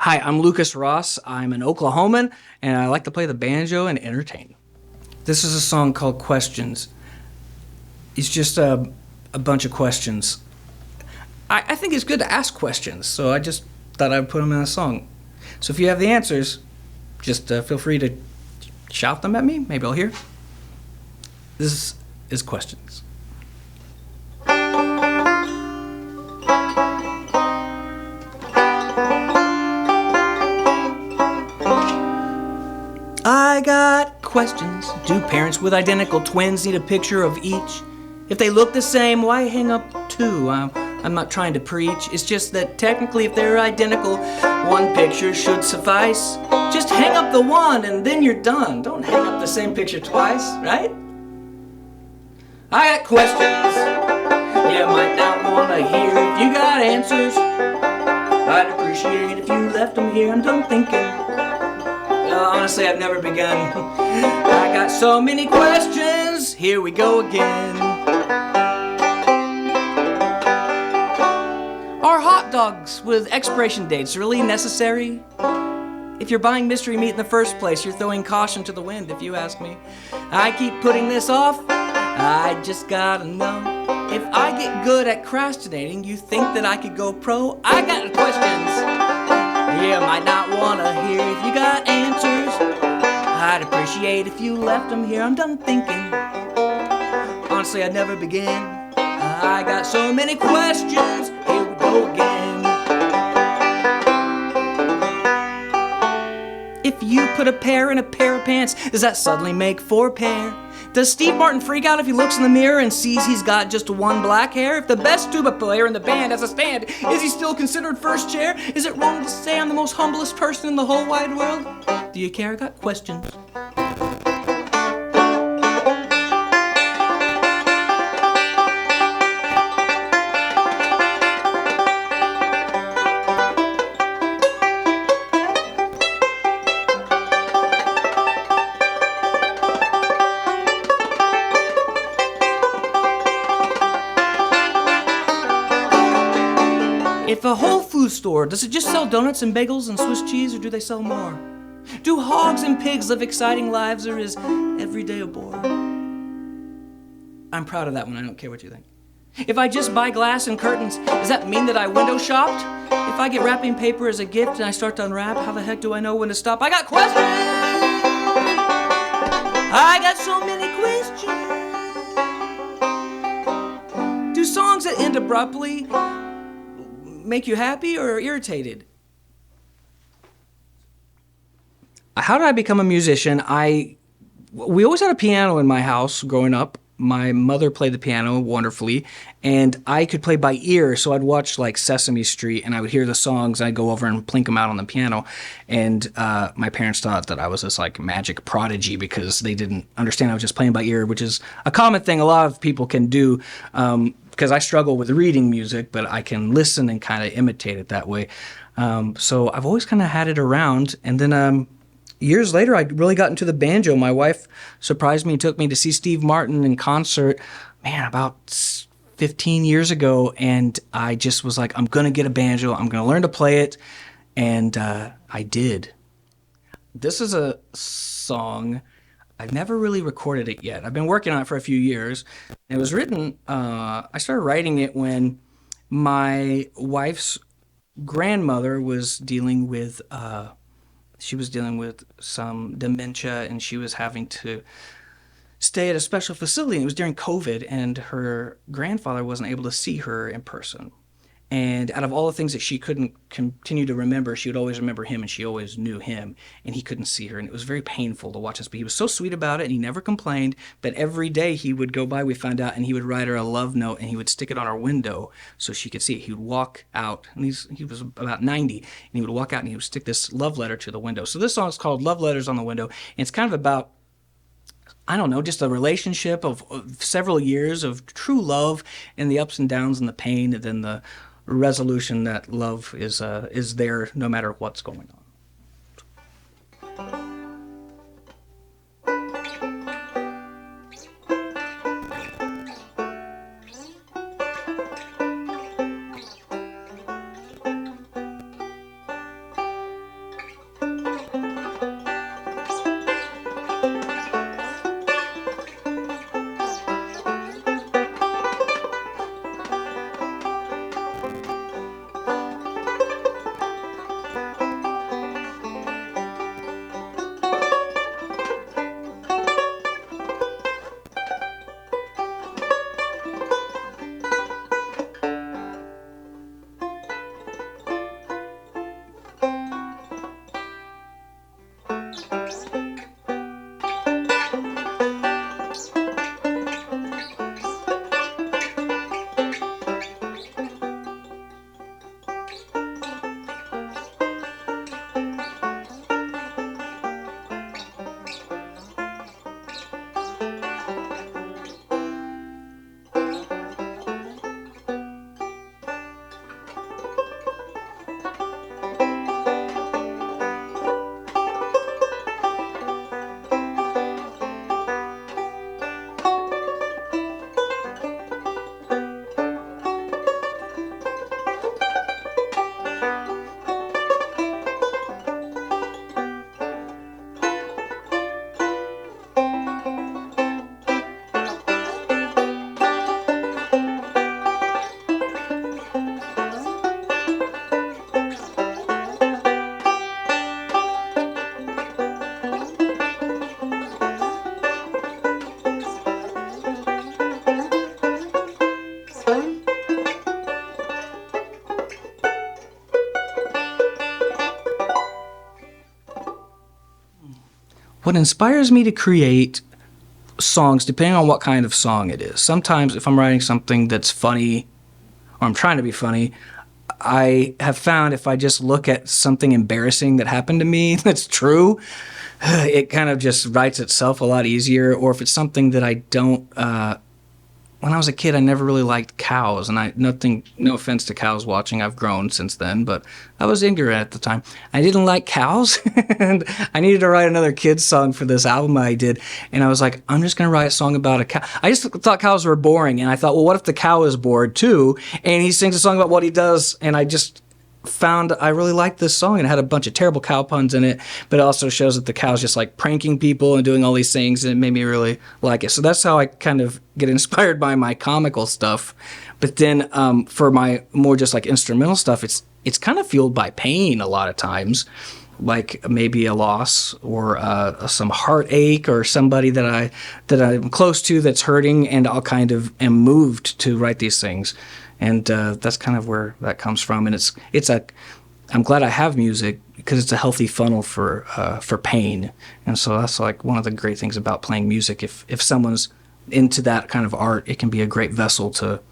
Hi, I'm Lucas Ross. I'm an Oklahoman, and I like to play the banjo and entertain. This is a song called Questions. It's just a bunch of questions. I think it's good to ask questions, so I just thought I'd put them in a song. So if you have the answers, just feel free to shout them at me. Maybe I'll hear. This is Questions. I got questions. Do parents with identical twins need a picture of each? If they look the same, why hang up two? I'm not trying to preach. It's just that technically if they're identical, one picture should suffice. Just hang up the one and then you're done. Don't hang up the same picture twice, right? I got questions you might not want to hear. If you got answers, I'd appreciate if you left them here. I'm done thinking. Honestly, I've never begun. I got so many questions. Here we go again. Are hot dogs with expiration dates really necessary? If you're buying mystery meat in the first place, you're throwing caution to the wind, if you ask me. I keep putting this off. I just gotta know. If I get good at procrastinating, you think that I could go pro? I got questions. You might not want to hear. If you got answers, I'd appreciate if you left them here. I'm done thinking. Honestly, I'd never begin. I got so many questions. Here we go again. If you put a pear in a pair of pants, does that suddenly make four pair? Does Steve Martin freak out if he looks in the mirror and sees he's got just one black hair? If the best tuba player in the band has a stand, is he still considered first chair? Is it wrong to say I'm the most humblest person in the whole wide world? Do you care? I got questions. If a Whole Foods store, does it just sell donuts and bagels and Swiss cheese, or do they sell more? Do hogs and pigs live exciting lives, or is every day a bore? I'm proud of that one. I don't care what you think. If I just buy glass and curtains, does that mean that I window shopped? If I get wrapping paper as a gift and I start to unwrap, how the heck do I know when to stop? I got questions! I got so many questions. Do songs that end abruptly make you happy or irritated? How did I become a musician? We always had a piano in my house growing up. My mother played the piano wonderfully, and I could play by ear, so I'd watch like Sesame Street, and I would hear the songs, and I'd go over and plink them out on the piano, and my parents thought that I was this like magic prodigy because they didn't understand I was just playing by ear, which is a common thing a lot of people can do, because I struggle with reading music, but I can listen and kind of imitate it that way. So I've always kind of had it around, and then years later, I really got into the banjo. My wife surprised me and took me to see Steve Martin in concert, about 15 years ago. And I just was like, I'm going to get a banjo. I'm going to learn to play it. And I did. This is a song. I've never really recorded it yet. I've been working on it for a few years. It was written, I started writing it when my wife's grandmother was dealing with some dementia, and she was having to stay at a special facility. And it was during COVID, and her grandfather wasn't able to see her in person. And out of all the things that she couldn't continue to remember, she would always remember him, and she always knew him, and he couldn't see her. And it was very painful to watch this, but he was so sweet about it, and he never complained. But every day he would go by, we found out, and he would write her a love note, and he would stick it on our window so she could see it. He would walk out, and he was about 90, and he would walk out, and he would stick this love letter to the window. So this song is called Love Letters on the Window, and it's kind of about, I don't know, just a relationship of several years of true love, and the ups and downs and the pain, and then the resolution that love is there no matter what's going on. what inspires me to create songs, depending on what kind of song it is. Sometimes if I'm writing something that's funny, or I'm trying to be funny, I have found if I just look at something embarrassing that happened to me that's true, it kind of just writes itself a lot easier. Or if it's something that I don't, when I was a kid, I never really liked cows, and no offense to cows watching, I've grown since then, but I was ignorant at the time. I didn't like cows, and I needed to write another kid's song for this album I did, and I was like, I'm just gonna write a song about a cow. I just thought cows were boring, and I thought, well, what if the cow is bored too? And he sings a song about what he does, and I just found I really liked this song, and it had a bunch of terrible cow puns in it, but it also shows that the cow's just like pranking people and doing all these things, and it made me really like it. So that's how I kind of get inspired by my comical stuff. But then for my more just like instrumental stuff, it's kind of fueled by pain a lot of times, like maybe a loss or some heartache or somebody that I'm close to that's hurting, and I'll kind of am moved to write these things. And that's kind of where that comes from. And I'm glad I have music because it's a healthy funnel for pain. And so that's like one of the great things about playing music. If someone's into that kind of art, it can be a great vessel to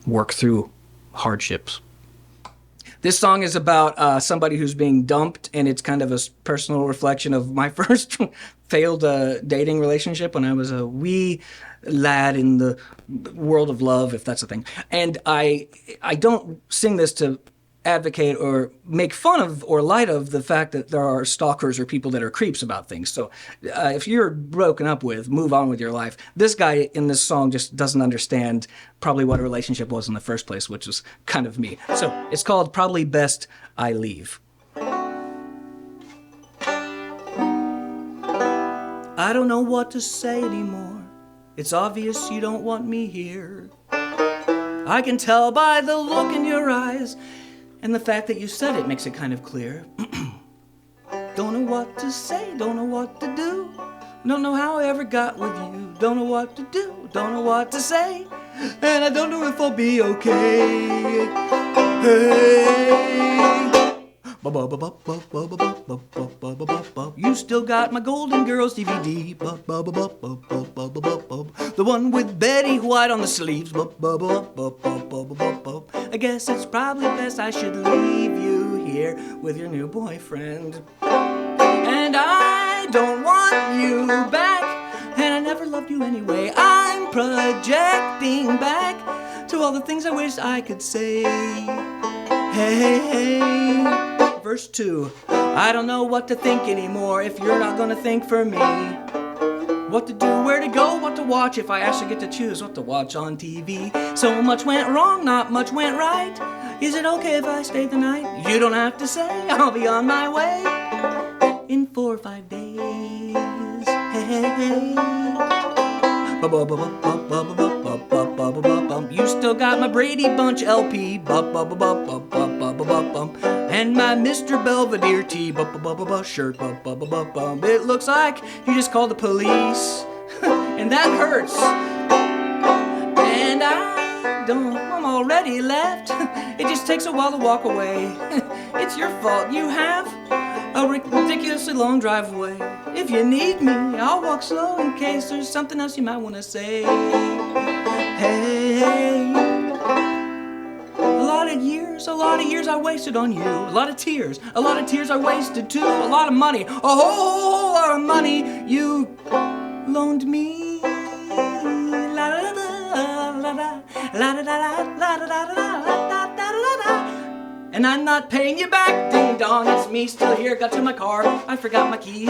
work through hardships. This song is about somebody who's being dumped, and it's kind of a personal reflection of my first failed dating relationship when I was a wee lad in the world of love, if that's a thing. And I don't sing this to advocate or make fun of or light of the fact that there are stalkers or people that are creeps about things. So if you're broken up with, move on with your life. This guy in this song just doesn't understand probably what a relationship was in the first place, which was kind of me. So it's called Probably Best I Leave. I don't know what to say anymore. It's obvious you don't want me here. I can tell by the look in your eyes, and the fact that you said it makes it kind of clear. Don't know what to say, don't know what to do. Don't know how I ever got with you. Don't know what to do, don't know what to say. And I don't know if I'll be okay. Hey. You still got my Golden Girls DVD. The one with Betty White on the sleeves. I guess it's probably best I should leave you here with your new boyfriend. And I don't want you back, and I never loved you anyway. I'm projecting back to all the things I wish I could say. Hey. Verse 2, I don't know what to think anymore if you're not gonna think for me. What to do, where to go, what to watch if I actually get to choose what to watch on TV. So much went wrong, not much went right. Is it okay if I stay the night? You don't have to say, I'll be on my way in 4 or 5 days. Hey. You still got my Brady Bunch LP, and my Mr. Belvedere tee, shirt, It looks like you just called the police, and that hurts. And I'm already left. It just takes a while to walk away. It's your fault. You have a ridiculously long drive away. If you need me, I'll walk slow in case there's something else you might want to say. Hey, a lot of years I wasted on you. A lot of tears I wasted too. A lot of money, a whole lot of money you loaned me. La da da la da la da da la da da da. And I'm not paying you back, ding dong, it's me still here, got to my car, I forgot my keys.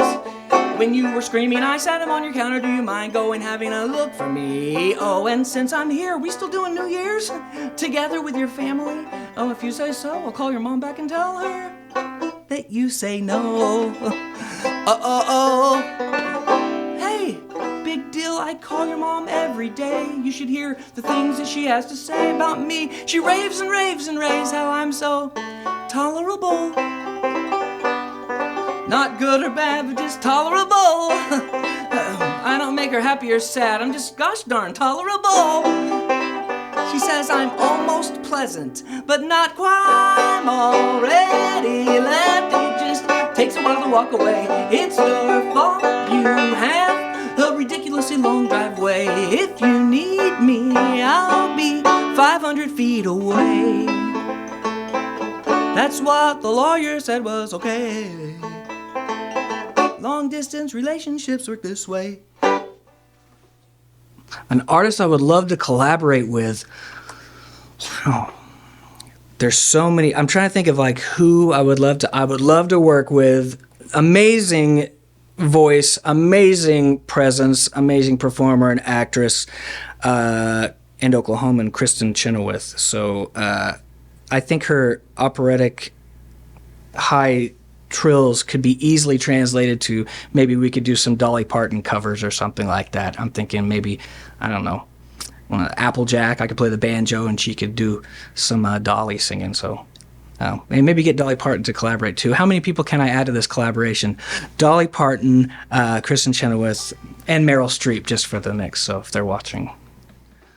When you were screaming, I sat them on your counter, do you mind going having a look for me? Oh, and since I'm here, we still doing New Year's? Together with your family? Oh, if you say so, I'll call your mom back and tell her that you say no. Hey, big deal, I call your mom every day. You should hear the things that she has to say about me. She raves and raves and raves how I'm so tolerable. Not good or bad, but just tolerable. I don't make her happy or sad, I'm just gosh darn tolerable. She says I'm almost pleasant, but not quite. I'm already left. It just takes a while to walk away. It's your fault you have a ridiculously long driveway. If you need me, I'll be 500 feet away. That's what the lawyer said was okay. Long distance relationships work this way. An artist I would love to collaborate with. Oh, there's so many. I'm trying to think of like who I would love to work with. Amazing voice, amazing presence, amazing performer and actress, and Oklahoman Kristen Chenoweth. So I think her operatic high trills could be easily translated to maybe we could do some Dolly Parton covers or something like that. I'm thinking maybe, I don't know, Applejack, I could play the banjo and she could do some Dolly singing. So and maybe get Dolly Parton to collaborate too. How many people can I add to this collaboration? Dolly Parton, Kristen Chenoweth, and Meryl Streep just for the mix, so if they're watching.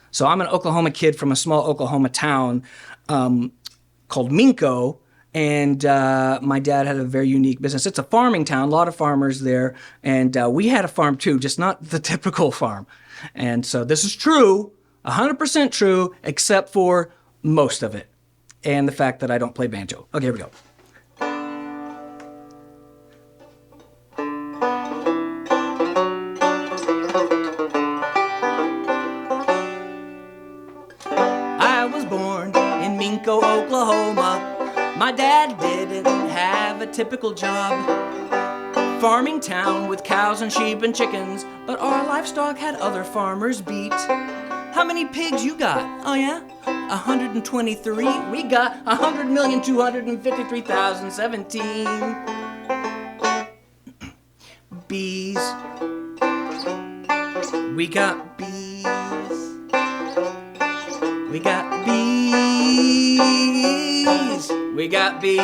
So I'm an Oklahoma kid from a small Oklahoma town called Minco, and my dad had a very unique business. It's a farming town, a lot of farmers there, and we had a farm too, just not the typical farm. And so this is true, 100% true, except for most of it, and the fact that I don't play banjo. Okay, here we go. I was born in Minco, Oklahoma. My dad didn't have a typical job. Farming town with cows and sheep and chickens, but our livestock had other farmers beat. How many pigs you got? Oh yeah? 123. We got 100,253,017 bees. We got bees. We got bees. We got bees.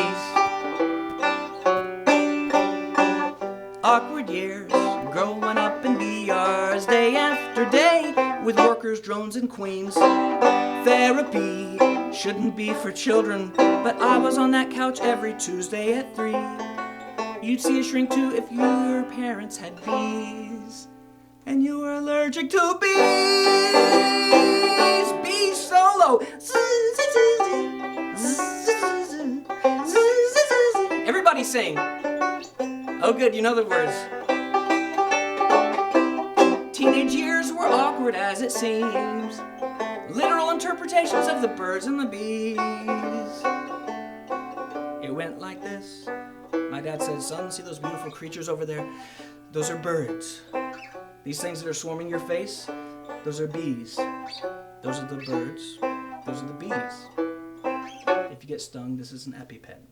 Awkward years, growing up in BRs day after day with workers, drones, and queens. Therapy shouldn't be for children, but I was on that couch every Tuesday at 3. You'd see a shrink too if your parents had bees, and you were allergic to bees. Bee solo. Everybody sing. Oh good, you know the words. Teenage years were awkward as it seems. Literal interpretations of the birds and the bees. It went like this. My dad said, son, see those beautiful creatures over there? Those are birds. These things that are swarming your face, those are bees. Those are the birds. Those are the bees. If you get stung, this is an EpiPen.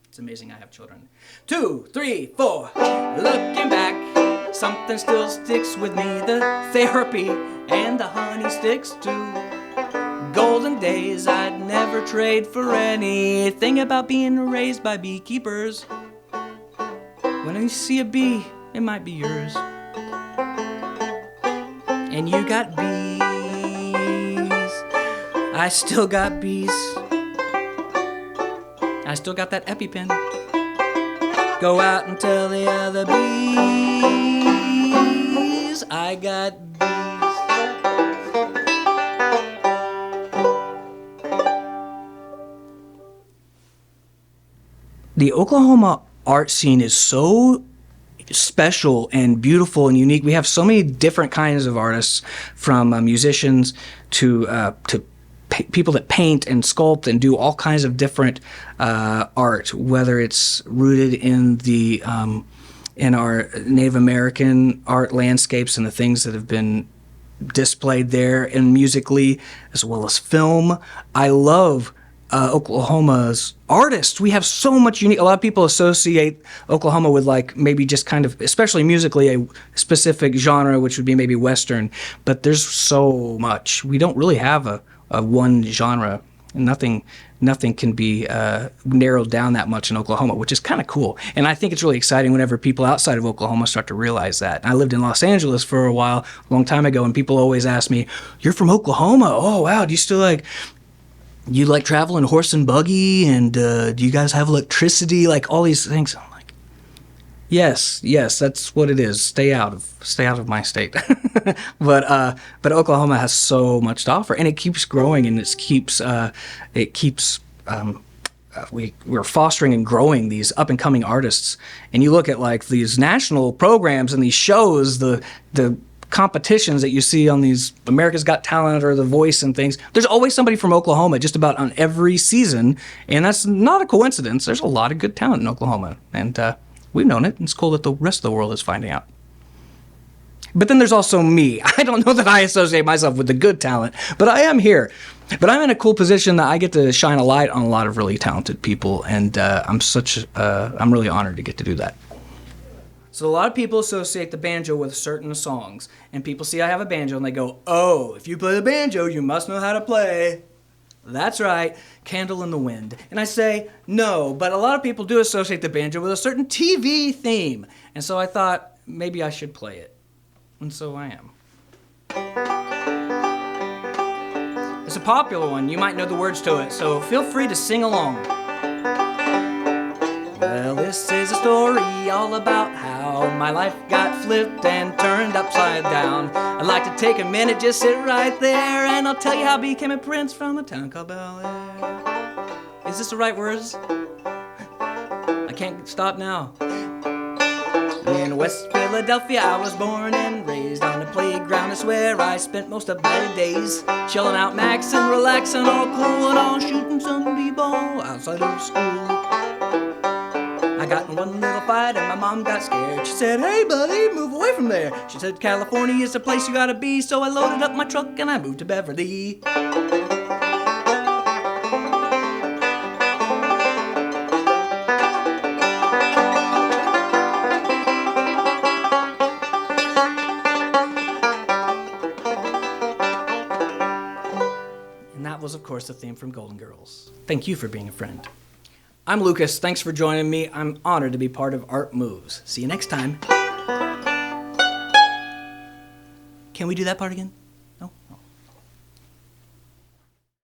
It's amazing I have children. 2, 3, 4. Looking back, something still sticks with me. The therapy and the honey sticks too. Golden days I'd never trade for anything about being raised by beekeepers. When you see a bee, it might be yours. And you got bees. I still got bees. I still got that EpiPen. Go out and tell the other bees I got bees. The Oklahoma art scene is so special and beautiful and unique. We have so many different kinds of artists, from musicians to people that paint and sculpt and do all kinds of different art, whether it's rooted in the in our Native American art landscapes and the things that have been displayed there, and musically as well as film. I love Oklahoma's artists. We have so much unique. A lot of people associate Oklahoma with like maybe just kind of, especially musically, a specific genre, which would be maybe Western. But there's so much. We don't really have a one genre. Nothing can be narrowed down that much in Oklahoma, which is kind of cool. And I think it's really exciting whenever people outside of Oklahoma start to realize that. I lived in Los Angeles for a while, a long time ago, and people always ask me, "You're from Oklahoma? Oh wow, do you still like traveling horse and buggy? And do you guys have electricity?" Like all these things. I'm like, Yes, that's what it is. Stay out of my state. But Oklahoma has so much to offer, and it keeps growing, and it keeps we're fostering and growing these up and coming artists. And you look at like these national programs and these shows, the competitions that you see on these America's Got Talent or The Voice and things. There's always somebody from Oklahoma just about on every season, and that's not a coincidence. There's a lot of good talent in Oklahoma, and we've known it. It's cool that the rest of the world is finding out. But then there's also me. I don't know that I associate myself with the good talent, but I am here. But I'm in a cool position that I get to shine a light on a lot of really talented people, and I'm really honored to get to do that. So a lot of people associate the banjo with certain songs, and people see I have a banjo and they go, "Oh, if you play the banjo, you must know how to play." That's right, Candle in the Wind. And I say, no, but a lot of people do associate the banjo with a certain TV theme. And so I thought maybe I should play it. And so I am. It's a popular one. You might know the words to it, so feel free to sing along. Well, this is a story all about how my life got flipped and turned upside down. I'd like to take a minute, just sit right there, and I'll tell you how I became a prince from a town called Bel Air. Is this the right words? I can't stop now. In West Philadelphia, I was born and raised on the playground. It's where I spent most of my days, chilling out, maxing, relaxing, all cool and all, shooting some b-ball outside of school. I got in one little fight and my mom got scared. She said, "Hey buddy, move away from there." She said, "California is the place you gotta be." So I loaded up my truck and I moved to Beverly. And that was, of course, the theme from Golden Girls. Thank you for being a friend. I'm Lucas. Thanks for joining me. I'm honored to be part of Art Moves. See you next time. Can we do that part again?